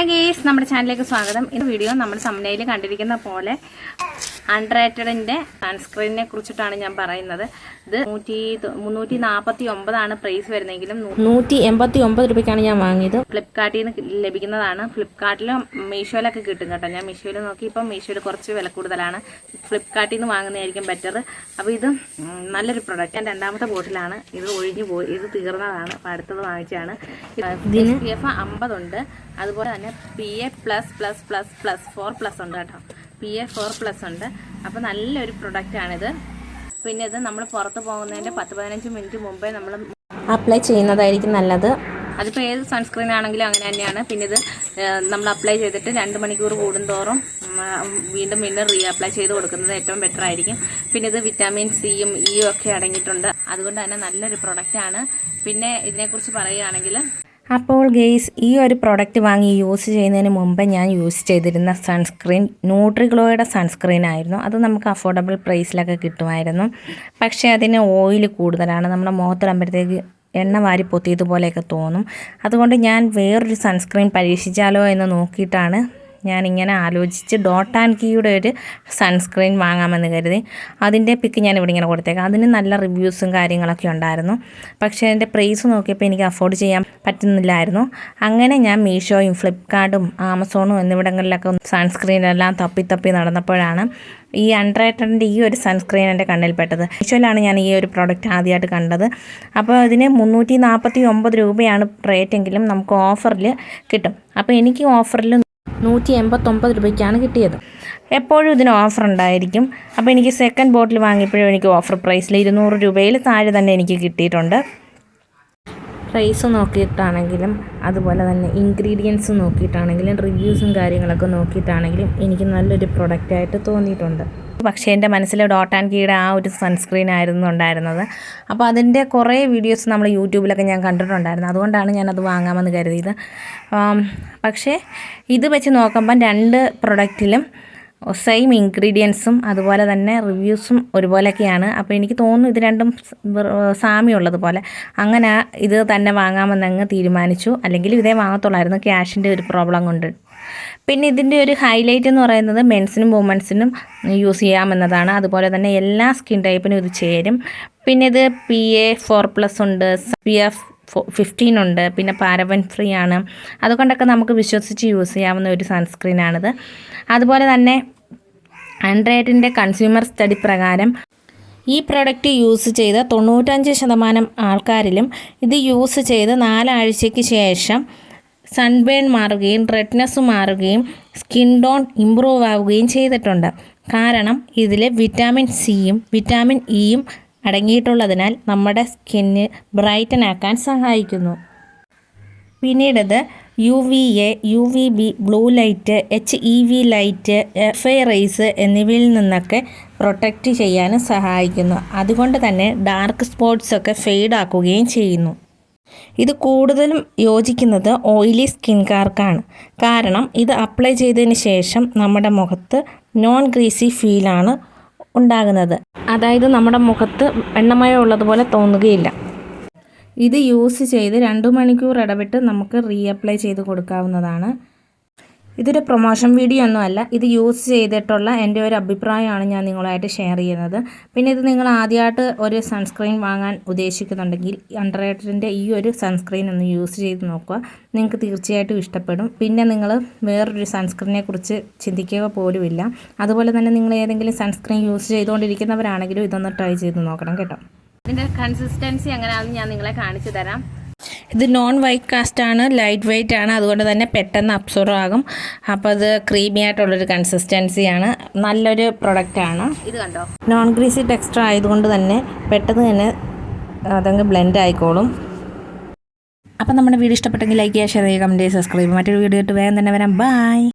Hi guys, നമ്മുടെ ചാനലിലേക്ക് സ്വാഗതം. ഈ വീഡിയോ നമ്മൾ തംബ്നെയിൽ കണ്ടിരിക്കുന്ന പോലെ അൺറേറ്റഡിൻ്റെ സൺസ്ക്രീനിനെ കുറിച്ചിട്ടാണ് ഞാൻ പറയുന്നത്. ഇത് 349 പ്രൈസ് വരുന്നെങ്കിലും 189 രൂപയ്ക്കാണ് ഞാൻ വാങ്ങിയത്. ഫ്ലിപ്കാർട്ടിൽ നിന്ന് ലഭിക്കുന്നതാണ്. ഫ്ലിപ്കാർട്ടിലും മീഷോയിലൊക്കെ കിട്ടും കേട്ടോ. ഞാൻ മീഷോയിൽ നോക്കി, ഇപ്പം മീഷോയിൽ കുറച്ച് വില കൂടുതലാണ്. ഫ്ലിപ്കാർട്ടിൽ നിന്ന് വാങ്ങുന്നതായിരിക്കും ബെറ്റർ. അപ്പോൾ ഇത് നല്ലൊരു പ്രൊഡക്റ്റ്. ഞാൻ രണ്ടാമത്തെ ബോട്ടിലാണ്. ഇത് ഒഴിഞ്ഞു പോയി, ഇത് തീർന്നതാണ്. അപ്പോൾ അടുത്തത് വാങ്ങിച്ചാണ്. ഇതിന് SPF 50 ഉണ്ട്. അതുപോലെ തന്നെ PA++++4+ ഉണ്ട് കേട്ടോ. PA4+ ഉണ്ട്. അപ്പോൾ നല്ലൊരു പ്രൊഡക്റ്റാണിത്. പിന്നെ ഇത് നമ്മൾ പുറത്ത് പോകുന്നതിൻ്റെ 10-15 മിനിറ്റ് മുമ്പേ നമ്മൾ അപ്ലൈ ചെയ്യുന്നതായിരിക്കും നല്ലത്. അതിപ്പോൾ ഏത് സൺസ്ക്രീൻ ആണെങ്കിലും അങ്ങനെ തന്നെയാണ്. പിന്നെ ഇത് നമ്മൾ അപ്ലൈ ചെയ്തിട്ട് 2 മണിക്കൂർ കൂടുന്തോറും വീണ്ടും റീ അപ്ലൈ ചെയ്ത് കൊടുക്കുന്നത് ഏറ്റവും ബെറ്റർ ആയിരിക്കും. പിന്നെ ഇത് വിറ്റാമിൻ സിയും ഇയും ഒക്കെ അടങ്ങിയിട്ടുണ്ട്. അതുകൊണ്ട് തന്നെ നല്ലൊരു പ്രൊഡക്റ്റാണ്. പിന്നെ ഇതിനെക്കുറിച്ച് പറയുകയാണെങ്കിൽ, അപ്പോൾ ഗെയ്സ്, ഈ ഒരു പ്രോഡക്റ്റ് വാങ്ങി യൂസ് ചെയ്യുന്നതിന് മുമ്പ് ഞാൻ യൂസ് ചെയ്തിരുന്ന സൺസ്ക്രീൻ ന്യൂട്രിഗ്ലോയുടെ സൺസ്ക്രീൻ ആയിരുന്നു. അത് നമുക്ക് അഫോർഡബിൾ പ്രൈസിലൊക്കെ കിട്ടുമായിരുന്നു. പക്ഷേ അതിന് ഓയിൽ കൂടുതലാണ്. നമ്മുടെ മുഖത്തിടുമ്പോഴത്തേക്ക് എണ്ണ വാരി പൊത്തിയതുപോലെയൊക്കെ തോന്നും. അതുകൊണ്ട് ഞാൻ വേറൊരു സൺസ്ക്രീൻ പരീക്ഷിച്ചാലോ എന്ന് നോക്കിയിട്ടാണ് ഞാനിങ്ങനെ ആലോചിച്ച് ഡോട്ട് ആൻഡ് കീയുടെ ഒരു സൺസ്ക്രീൻ വാങ്ങാമെന്ന് കരുതി. അതിൻ്റെ പിക്ക് ഞാൻ ഇവിടെ ഇങ്ങനെ കൊടുത്തേക്കാം. അതിന് നല്ല റിവ്യൂസും കാര്യങ്ങളൊക്കെ ഉണ്ടായിരുന്നു. പക്ഷേ അതിൻ്റെ പ്രൈസ് നോക്കിയപ്പോൾ എനിക്ക് അഫോർഡ് ചെയ്യാൻ പറ്റുന്നില്ലായിരുന്നു. അങ്ങനെ ഞാൻ മീഷോയും ഫ്ലിപ്കാർട്ടും ആമസോണും എന്നിവിടങ്ങളിലൊക്കെ സൺസ്ക്രീനെല്ലാം തപ്പി നടന്നപ്പോഴാണ് ഈ അൺറേറ്റഡിൻ്റെ ഈ ഒരു സൺസ്ക്രീൻ എൻ്റെ കണ്ണിൽപ്പെട്ടത്. മീഷോയിലാണ് ഞാൻ ഈ ഒരു പ്രോഡക്റ്റ് ആദ്യമായിട്ട് കണ്ടത്. അപ്പോൾ അതിന് 349 രൂപയാണ് റേറ്റെങ്കിലും നമുക്ക് ഓഫറിൽ കിട്ടും. അപ്പോൾ എനിക്ക് ഓഫറിൽ 189 രൂപയ്ക്കാണ് കിട്ടിയത്. എപ്പോഴും ഇതിന് ഓഫർ ഉണ്ടായിരിക്കും. അപ്പോൾ എനിക്ക് സെക്കൻഡ് ബോട്ടിൽ വാങ്ങിയപ്പോഴും എനിക്ക് ഓഫർ പ്രൈസിൽ 200 രൂപയിൽ താഴെ തന്നെ എനിക്ക് കിട്ടിയിട്ടുണ്ട്. പ്രൈസ് നോക്കിയിട്ടാണെങ്കിലും അതുപോലെ തന്നെ ഇൻഗ്രീഡിയൻസ് നോക്കിയിട്ടാണെങ്കിലും റിവ്യൂസും കാര്യങ്ങളൊക്കെ നോക്കിയിട്ടാണെങ്കിലും എനിക്ക് നല്ലൊരു പ്രൊഡക്റ്റായിട്ട് തോന്നിയിട്ടുണ്ട്. പക്ഷേ എൻ്റെ മനസ്സിൽ ഡോട്ട് ആൻഡ് കീയുടെ ആ ഒരു സൺസ്ക്രീൻ ആയിരുന്നു ഉണ്ടായിരുന്നത്. അപ്പോൾ അതിൻ്റെ കുറേ വീഡിയോസ് നമ്മൾ യൂട്യൂബിലൊക്കെ ഞാൻ കണ്ടിട്ടുണ്ടായിരുന്നു. അതുകൊണ്ടാണ് ഞാനത് വാങ്ങാമെന്ന് കരുതിയത്. പക്ഷേ ഇത് വെച്ച് നോക്കുമ്പം 2 പ്രൊഡക്റ്റിലും സെയിം ഇൻഗ്രീഡിയൻസും അതുപോലെ തന്നെ റിവ്യൂസും ഒരുപോലെയൊക്കെയാണ്. അപ്പോൾ എനിക്ക് തോന്നുന്നു ഇത് രണ്ടും സാമ്യമുള്ളതുപോലെ. അങ്ങനെ ഇത് തന്നെ വാങ്ങാമെന്നങ്ങ് തീരുമാനിച്ചു. അല്ലെങ്കിൽ ഇതേ വാങ്ങത്തുള്ളായിരുന്നു, ക്യാഷിൻ്റെ ഒരു പ്രോബ്ലം കൊണ്ട്. പിന്നെ ഇതിൻ്റെ ഒരു ഹൈലൈറ്റ് എന്ന് പറയുന്നത് മെൻസിനും വുമൻസിനും യൂസ് ചെയ്യാമെന്നതാണ്. അതുപോലെ തന്നെ എല്ലാ സ്കിൻ ടൈപ്പിനും ഇത് ചേരും. പിന്നെ ഇത് PA4+ ഉണ്ട്, SPF 15 ഉണ്ട്, പിന്നെ പാരബൻ ഫ്രീ ആണ്. അതുകൊണ്ടൊക്കെ നമുക്ക് വിശ്വസിച്ച് യൂസ് ചെയ്യാവുന്ന ഒരു സൺസ്ക്രീനാണിത്. അതുപോലെ തന്നെ അൺറേറ്റഡിൻ്റെ കൺസ്യൂമർ സ്റ്റഡി പ്രകാരം ഈ പ്രൊഡക്റ്റ് യൂസ് ചെയ്ത 95% ആൾക്കാരിലും ഇത് യൂസ് ചെയ്ത് 4 ആഴ്ചയ്ക്ക് ശേഷം സൺബേൺ മാറുകയും റെഡ്നെസ് മാറുകയും സ്കിൻ ടോൺ ഇമ്പ്രൂവ് ആവുകയും ചെയ്തിട്ടുണ്ട്. കാരണം ഇതിൽ വിറ്റാമിൻ സിയും വിറ്റാമിൻ ഇയും അടങ്ങിയിട്ടുള്ളതിനാൽ നമ്മുടെ സ്കിന്ന് ബ്രൈറ്റൻ ആക്കാൻ സഹായിക്കുന്നു. പിന്നീടത് UVA, UVB, blue light, HEV light, FA rays എന്നിവയിൽ നിന്നൊക്കെ പ്രൊട്ടക്റ്റ് ചെയ്യാനും സഹായിക്കുന്നു. അതുകൊണ്ട് തന്നെ ഡാർക്ക് സ്പോട്ട്സൊക്കെ ഫെയ്ഡ് ആക്കുകയും ചെയ്യുന്നു. ഇത് കൂടുതലും യോജിക്കുന്നത് ഓയിലി സ്കിൻകാർക്കാണ്. കാരണം ഇത് അപ്ലൈ ചെയ്തതിന് ശേഷം നമ്മുടെ മുഖത്ത് നോൺ ഗ്രീസി ഫീലാണ് ഉണ്ടാകുന്നത്. അതായത് നമ്മുടെ മുഖത്ത് എണ്ണമയം ഉള്ളതുപോലെ തോന്നുകയില്ല. ഇത് യൂസ് ചെയ്ത് 2 മണിക്കൂർ ഇടവിട്ട് നമുക്ക് അപ്ലൈ ചെയ്ത് കൊടുക്കാവുന്നതാണ്. ഇതൊരു പ്രൊമോഷൻ വീഡിയോ ഒന്നുമല്ല. ഇത് യൂസ് ചെയ്തിട്ടുള്ള എൻ്റെ ഒരു അഭിപ്രായമാണ് ഞാൻ നിങ്ങളുമായിട്ട് ഷെയർ ചെയ്യുന്നത്. പിന്നെ ഇത് നിങ്ങൾ ആദ്യമായിട്ട് ഒരു സൺസ്ക്രീൻ വാങ്ങാൻ ഉദ്ദേശിക്കുന്നുണ്ടെങ്കിൽ അൺറേറ്റഡിൻ്റെ ഈ ഒരു സൺസ്ക്രീൻ ഒന്ന് യൂസ് ചെയ്ത് നോക്കുക. നിങ്ങൾക്ക് തീർച്ചയായിട്ടും ഇഷ്ടപ്പെടും. പിന്നെ നിങ്ങൾ വേറൊരു സൺസ്ക്രീനെ കുറിച്ച് ചിന്തിക്കുക പോലുമില്ല. അതുപോലെ തന്നെ നിങ്ങൾ ഏതെങ്കിലും സൺസ്ക്രീൻ യൂസ് ചെയ്തുകൊണ്ടിരിക്കുന്നവരാണെങ്കിലും ഇതൊന്ന് ട്രൈ ചെയ്ത് നോക്കണം കേട്ടോ. ഇതിൻ്റെ കൺസിസ്റ്റൻസി എങ്ങനെയാണെന്ന് ഞാൻ നിങ്ങളെ കാണിച്ചു തരാം. ഇത് നോൺ വൈറ്റ് കാസ്റ്റ് ആണ്, ലൈറ്റ് വെയ്റ്റ് ആണ്. അതുകൊണ്ട് തന്നെ പെട്ടെന്ന് അബ്സോർവ് ആകും. അപ്പോൾ അത് ക്രീമി ആയിട്ടുള്ളൊരു കൺസിസ്റ്റൻസിയാണ്. നല്ലൊരു പ്രൊഡക്റ്റാണ്. ഇത് കണ്ടോ, നോൺ ഗ്രീസി ടെക്സ്ചർ ആയതുകൊണ്ട് തന്നെ പെട്ടെന്ന് തന്നെ അതങ്ങ് ബ്ലെൻഡ് ആയിക്കോളും. അപ്പം നമ്മുടെ വീഡിയോ ഇഷ്ടപ്പെട്ടെങ്കിൽ ലൈക്ക് ചെയ്യുക, ഷെയർ ചെയ്യുക, കമൻറ്റ് ചെയ്യുക, സബ്സ്ക്രൈബ്. മറ്റൊരു വീഡിയോ ആയിട്ട് വേഗം തന്നെ വരാം. ബൈ.